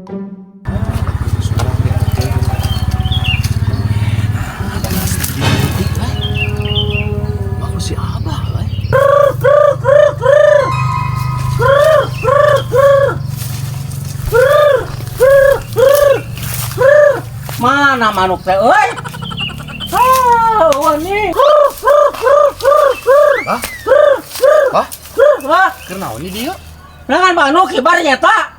Si Abah lah. Mana manuk teh euy? Wani. Hah? Hah? Wah, Kenaon ini dia? dengan manuk kibar nyata.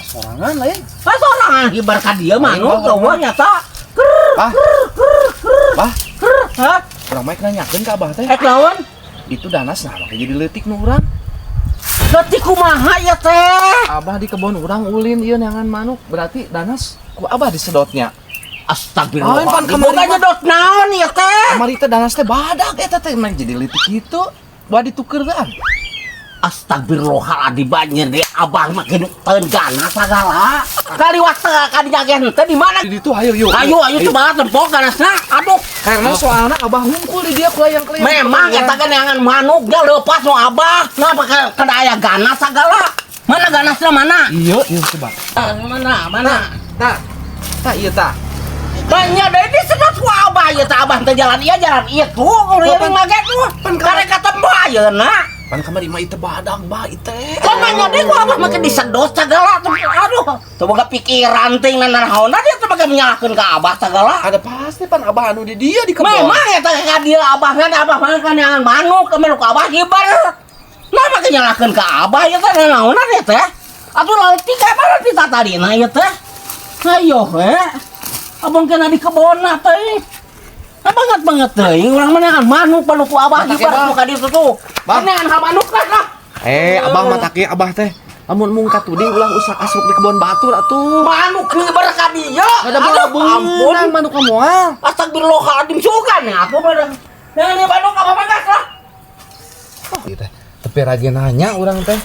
Sorangan lain. Sorangan kibar ka dieu manuk eueuh nyata. Bah. Bah, Hah? urang mah nanyakeun ka Abah teh. Lawan? Itu danas nah make jadi leutik nu urang. Leutik kumaha ya teh? Abah di kebon urang ulin ieu neangan manuk, berarti danas ku Abah disedotnya. Astagfirullah. Pan Bukan nyedot naon ya teh? Kamari teh danas teh badag eta teh mah jadi leutik kitu. Bae ditukeurkan. Astagfirullahaladzim banyak deh abah makin ganas segala. Kali waktu kali jagen teh di mana? Di ditu ayo yuk. Ayo coba tempok ganasna. Aduh. Karena soalnya Abah ngumpul di dia kelayang-kelayang. Memang kita kan yang manuknya lepas no abah. Kenapa kada aya ganas segala? Mana ganasnya mana? Iya, coba. Tak iya tak. Banyak deh disedot ku abah ya teh abah teh jalan iya tuh ngeliling maget tuh. Karek ketemu ayeuna. Pan kamari mah itu badag bah itu. Kamanya deh gua abah makin disedot segala tuh. Aduh, tuh boga pikiran ting nanahauna dia tuh baga menyalahkeun ka abah segala. Ada pasti pan Abah anu di dia di kebon. Memang eta ka dia abah kan yang manuk ke manuk abah gibar. Nah make nyalahkeun ka abah ya teh nanahauna dia teh. Atuh leutik ka mana pita tadina ya teh. Ayo abang kena di kebon teh. Banget teh, urang mah manuk ku abah gibar ka ditu tuh. Neangan ka manuk lah. Abang mah taki Abah teh. Lamun mung katuding ulah usak asruk di kebon batur atuh. Manuk gibar ka dieu. Ada ampun manuk moal. Astagfirullahaladzim sugan ya aku mah. Neangan di manuk apa manggas lah. Ieu teh. Tapi rage nanya urang teh.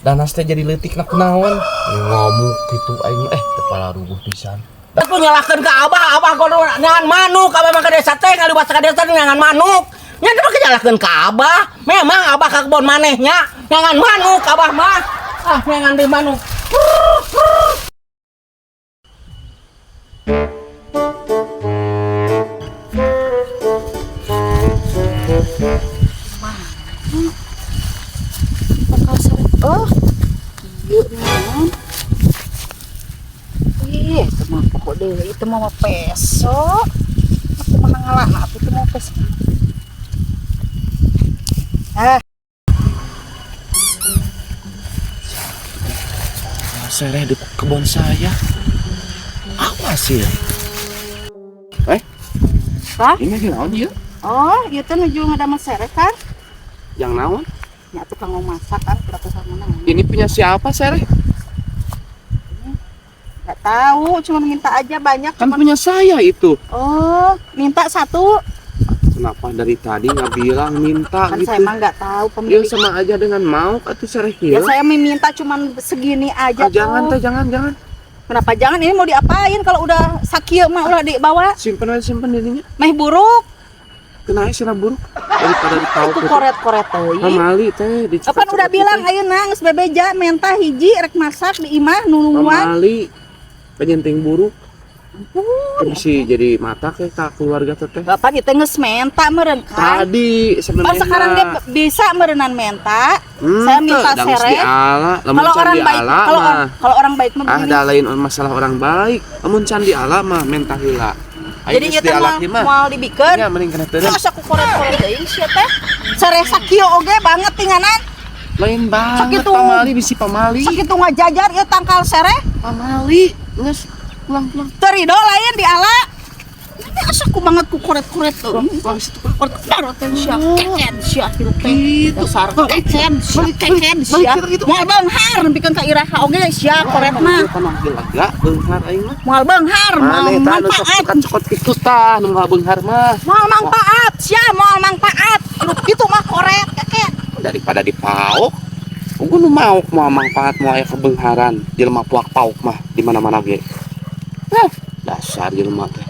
Danas teh jadi leutik na kunaon? Ngomong kitu aing tepala rubuh pisan. Aku nyalahkan ke abah kono nyangan manuk, abah mah ka desa teh ngaliwat ka desa nyangan manuk. Nya teh nyalahkeun ka abah. Memang abah ka kebon manehnya nyangan manuk abah mah. Nyangan di manuk. Oh, iya naon? Itu mah pokok deh, itu mah peso. Aku menang ngalah, aku itu mau peso. Sereh di kebun saya. Apa sih? Hah? Ini naon ieu? Oh, itu nuju ngadamel sereh kan? Yang naon? Ya tuh kang mau masak kan, kira sama nang. Ini punya siapa, Sereh? Gak tahu, cuma minta aja banyak. Kan punya saya itu. Oh, minta satu. Kenapa dari tadi nggak bilang minta Kan gitu? saya emang nggak tahu Ya pemilik. sama aja dengan mau atuh Sereh Ya kieu. saya meminta cuman segini aja. Jangan teh, jangan. Kenapa jangan? Ini mau diapain kalau udah sakit mah udah dibawa? Simpen dirinya. Meh buruk. Kenapa sih buruk? Daripada ditahu Itu koret-koret teuing. Pamali teh Kapan udah bilang ayeuna geus bebeja menta hiji rek masak di imah nununguan. Pamali penyenting buruk. Bisa jadi mata ke keluarga teteh. Bapak kita geus menta meureun kan. Tadi Pas sekarang dia bisa meureunnan menta. Saya minta sereh. Kalau orang baik, kalau orang baik mah begini. Ada lain masalah orang baik. Lamun can di ala mah menta heula. Jadi ieu mau dibikeun. Ya mending kana teureun. Masa ku koret-koret teuing sia teh. Sereh sakieu oge banget tinganan. Lain banget Sakitu. pamali bisi pamali. Sakitu ngajajar ieu tangkal sereh. Pamali geus pulang. Terido lain di ala. Ini asa ku banget ku koret-koret teuing. Koret teh sia keken sia hirup teh. Dasar keken sia. Moal beunghar nepikeun ka iraha oge sia koret mah. Lega beunghar aing mah. Moal beunghar, moal manfaat. Cokot kitu tah nu beunghar mah. Moal manfaat sia, moal manfaat. Hirup kitu mah koret keken. Daripada dipauk unggul nu mauk moal manfaat moal aya kebeungharan jelema puak pauk mah di mana-mana ge. Dasar jelema teh.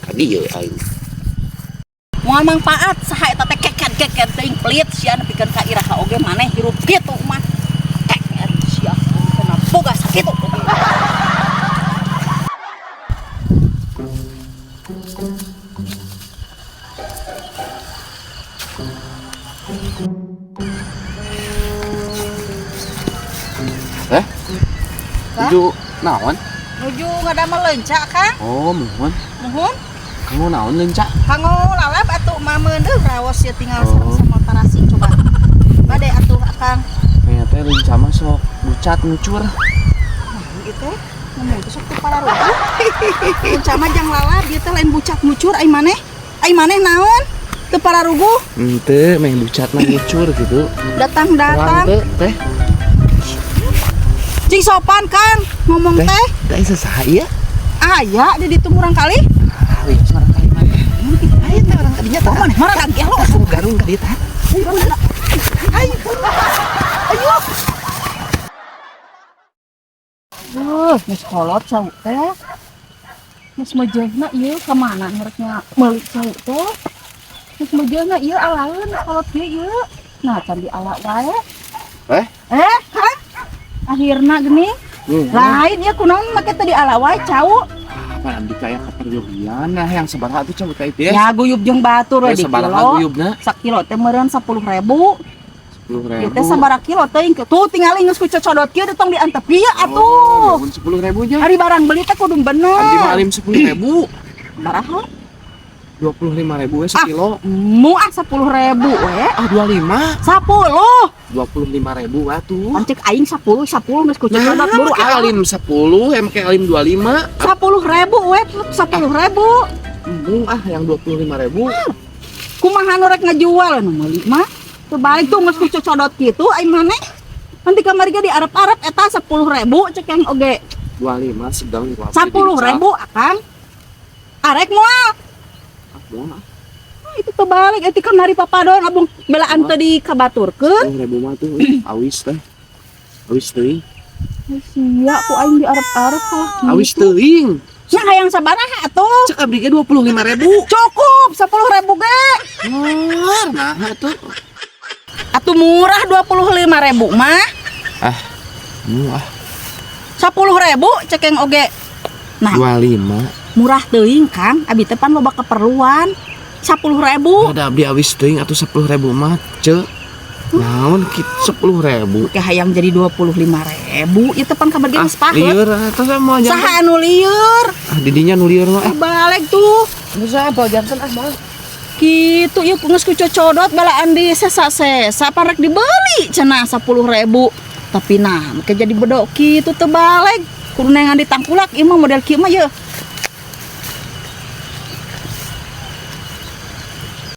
Ka dieu aing. Moal manfaat saha eta teh keken teuing pelit sia nepikeun ka iraha oge maneh hirup kitu mah. Keken sia kenapa Tuju naon? Nuju ngadamel leunca Kang. Oh, mohon. Nuhun. Kamu naon leunca? Kanggo lalap atuh mameun deuh raos ya tinggal Oh. sama tarasi coba. Bade atuh Akang. Kayaknya teh leunca mah sok bucat ngucur. Gitu. Ngomong teh sok teu pararugu. Leunca mah jang lalap dieu teh lain bucat ngucur ai maneh. Ai maneh naon? Teu pararugu. Henteu, meh bucat mah ngucur gitu. Datang-datang. Teh. Cing sopan Kang ngomong teh. Teh sasaha ieu? Aya di ditu murang kali. Ayo orang kali mana? Ayo teh orang kadinya tah. Mana marah lagi lo. Asup garung ka dieu tah. Ayo. Ayo. Geus kolot cau teh. Geus mejehna ieu ka mana ngereknya meuli cau teh. Geus mejehna ieu alaeun kolot ieu. Nah, can di ala wae. Kan? Akhirna gini. Lain ya kunaon make teh di ala wae cau. Apa abdi kaya kaperyogian nah yang sabaraha tuh cabut teh teh. Ya guyub jeung batur we di Sabaraha kilo. guyubna? Sakilo teh meureun 10.000. 10.000. Ieu teh sabaraha kilo teh tuh tingali geus ku cocodot kieu tong diantep ieu Oh, atuh. 10.000 nya. Hari barang beli teh kudu Abdi bener. mah alim 10.000. Baraha? 25.000 we sekilo. Muah 10.000 we. Ah 25. 10. 25.000 atuh. Pancek aing 10 geus ku Nah, cocodot buru make alim 10, make alim 25. 10.000 we, 10.000. Embung yang 25.000. Kumaha nu rek ngajual anu meuli mah? Teu balik tuh geus ku cocodot kitu aing maneh. Nanti kamari ge diarep-arep eta 10.000 cek yang oge. 25 sedang 10.000 Akang. Arek moal. Moal. Itu terbalik etik kamari papadon abang belaan teh dikabaturkeun. 10.000 mah tuh awis teh. Awis teuing. Sia ku aing diarep-arep kalah kitu. Awis teuing. Nya hayang sabaraha atuh? Cek abdi ge 25.000. Cukup 10.000 ge. Nah, atuh. Atuh murah 25.000 mah. Muah. 10.000 cek yang oge. Nah, 25. murah teuing Kang, abi teh pan loba keperluan. 10.000. Ada abdi awis teuing atuh 10.000 mah, ceu. Naon kitu 10.000? Kayak hayang jadi 25.000, itu pan kabar geus paheut. Lieur atuh saya mau jantan. Saha anu lieur? Didinya nu lieur mah. Balik tuh. Bisa apa jantan bal. Gitu ieu geus ku cocodot balaan di sesa-sesa parek dibeli cenah 10.000. Tapi nah, make jadi bedok kitu teu balik. Kudu nengan ditangkulak ieu mah model kieu mah yeuh.